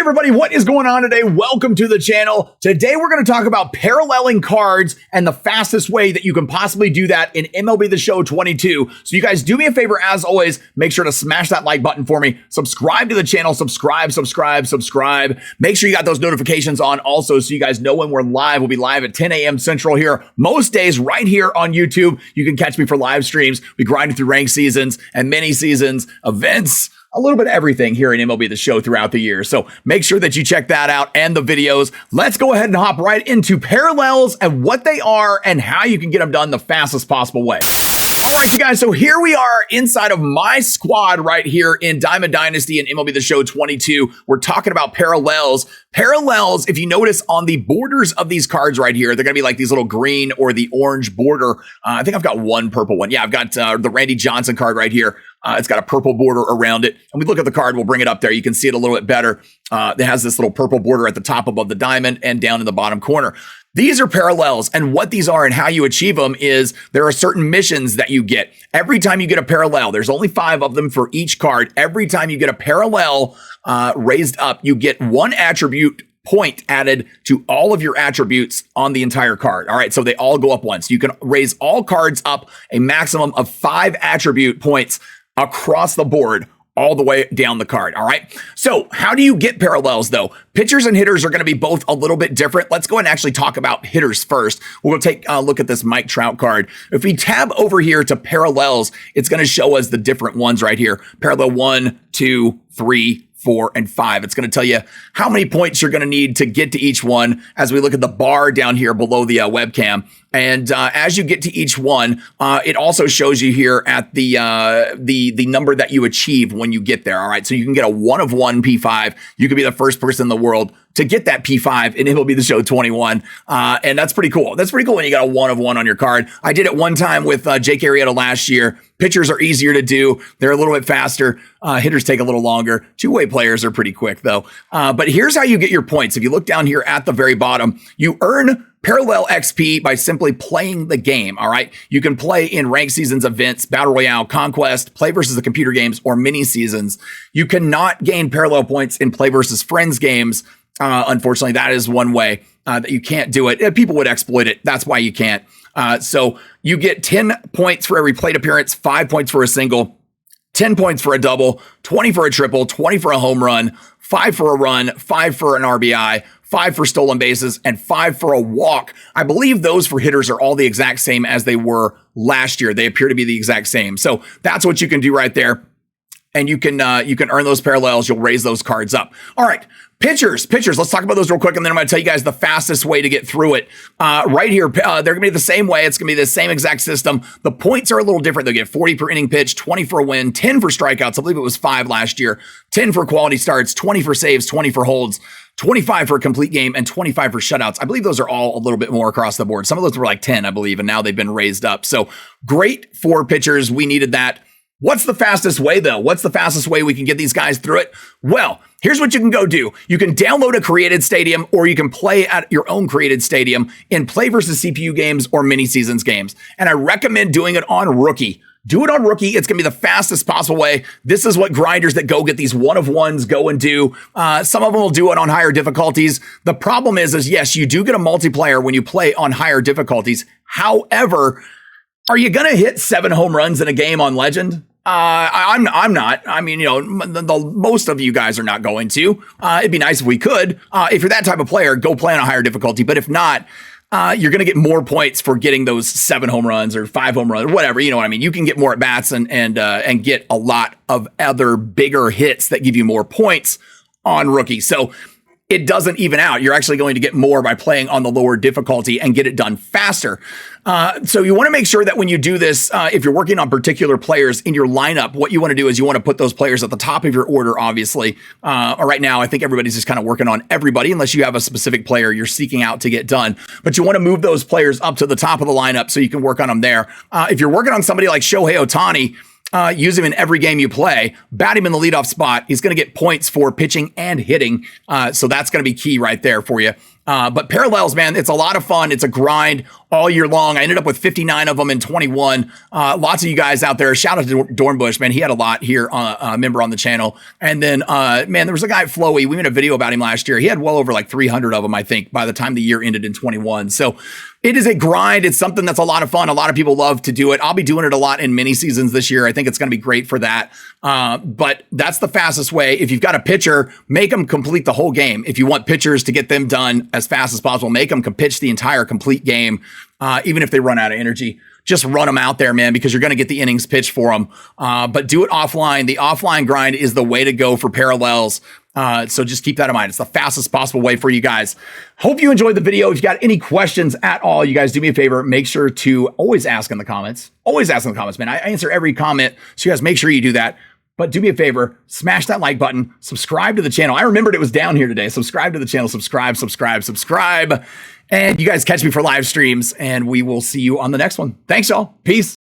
everybody, what is going on today? Welcome to the channel. Today we're going to talk about paralleling cards and the fastest way that you can possibly do that in MLB The Show 22. So you guys do me a favor, as always, make sure to smash that like button for me. Subscribe to the channel, subscribe. Make sure you got those notifications on also so you guys know when we're live. We'll be live at 10 a.m. Central here most days right here on YouTube. You can catch me for live streams. We grind through ranked seasons and mini seasons, events, a little bit of everything here in MLB The Show throughout the year. So make sure that you check that out and the videos. Let's go ahead and hop right into parallels and what they are and how you can get them done the fastest possible way. All right, you guys, so here we are inside of my squad right here in Diamond Dynasty and MLB The Show 22. We're talking about parallels. Parallels, if you notice on the borders of these cards right here, they're going to be like these little green or the orange border. I think I've got one purple one. Yeah, I've got the Randy Johnson card right here. It's got a purple border around it. And we look at the card, we'll bring it up there. You can see it a little bit better. It has this little purple border at the top above the diamond and down in the bottom corner. These are parallels, and what these are and how you achieve them is there are certain missions that you get. Every time you get a parallel, there's only 5 of them for each card. Every time you get a parallel raised up, you get 1 attribute point added to all of your attributes on the entire card. All right, so they all go up once. You can raise all cards up a maximum of 5 attribute points across the board, all the way down the card. All right. So how do you get parallels though? Pitchers and hitters are going to be both a little bit different. Let's go ahead and actually talk about hitters first. We'll take a look at this Mike Trout card. If we tab over here to parallels, it's going to show us the different ones right here. Parallel 1, 2, 3, 4, and 5. It's going to tell you how many points you're going to need to get to each one as we look at the bar down here below the webcam. And as you get to each one, it also shows you here at the number that you achieve when you get there. All right, so you can get a 1 of 1 P5. You could be the first person in the world to get that P5 in MLB The Show 21. And that's pretty cool. That's pretty cool when you got a 1 of 1 on your card. I did it one time with Jake Arrieta last year. Pitchers are easier to do. They're a little bit faster. Hitters take a little longer. Two-way players are pretty quick though. But here's how you get your points. If you look down here at the very bottom, you earn parallel XP by simply playing the game. All right. You can play in ranked seasons, events, battle royale, conquest, play versus the computer games, or mini seasons. You cannot gain parallel points in play versus friends games. Unfortunately, that is one way that you can't do it. People would exploit it. That's why you can't. So you get 10 points for every plate appearance, 5 points for a single, 10 points for a double, 20 for a triple, 20 for a home run, 5 for a run, 5 for an RBI, 5 for stolen bases, and 5 for a walk. I believe those for hitters are all the exact same as they were last year. They appear to be the exact same. So that's what you can do right there. And you can earn those parallels. You'll raise those cards up. All right. Pitchers. Let's talk about those real quick, and then I'm going to tell you guys the fastest way to get through it. Right here, they're going to be the same way. It's going to be the same exact system. The points are a little different. They'll get 40 per inning pitch, 20 for a win, 10 for strikeouts. I believe it was 5 last year, 10 for quality starts, 20 for saves, 20 for holds, 25 for a complete game, and 25 for shutouts. I believe those are all a little bit more across the board. Some of those were like 10, I believe, and now they've been raised up. So great for pitchers. We needed that. What's the fastest way, though? What's the fastest way we can get these guys through it? Well, here's what you can go do. You can download a created stadium, or you can play at your own created stadium in play versus CPU games or mini seasons games. And I recommend doing it on Rookie. Do it on Rookie. It's going to be the fastest possible way. This is what grinders that go get these 1 of 1s go and do. Some of them will do it on higher difficulties. The problem is yes, you do get a multiplayer when you play on higher difficulties. However, are you going to hit 7 home runs in a game on Legend? I'm not. I mean, most of you guys are not going to. It'd be nice if we could. If you're that type of player, go play on a higher difficulty. But if not, you're going to get more points for getting those 7 home runs or 5 home runs or whatever. You know what I mean? You can get more at bats and get a lot of other bigger hits that give you more points on Rookie. So it doesn't even out. You're actually going to get more by playing on the lower difficulty and get it done faster. So you want to make sure that when you do this, if you're working on particular players in your lineup, what you want to do is you want to put those players at the top of your order, obviously. Right now, I think everybody's just kind of working on everybody, unless you have a specific player you're seeking out to get done. But you want to move those players up to the top of the lineup so you can work on them there. If you're working on somebody like Shohei Ohtani, use him in every game you play, bat him in the leadoff spot. He's going to get points for pitching and hitting. So that's going to be key right there for you. But parallels, man, it's a lot of fun. It's a grind all year long. I ended up with 59 of them in 21. Lots of you guys out there. Shout out to Dornbush, man. He had a lot here, a member on the channel. And then, man, there was a guy, Floey. We made a video about him last year. He had well over like 300 of them, I think, by the time the year ended in 21. So it is a grind. It's something that's a lot of fun. A lot of people love to do it. I'll be doing it a lot in mini seasons this year. I think it's going to be great for that. But that's the fastest way. If you've got a pitcher, make them complete the whole game. If you want pitchers to get them done as fast as possible, make them pitch the entire complete game. Even if they run out of energy, just run them out there, man, because you're going to get the innings pitched for them. But do it offline. The offline grind is the way to go for parallels. So just keep that in mind. It's the fastest possible way for you guys. Hope you enjoyed the video. If you got any questions at all, you guys do me a favor. Make sure to always ask in the comments. Always ask in the comments, man. I answer every comment. So you guys make sure you do that. But do me a favor, smash that like button, subscribe to the channel. I remembered it was down here today. Subscribe to the channel, subscribe. And you guys catch me for live streams, and we will see you on the next one. Thanks, y'all. Peace.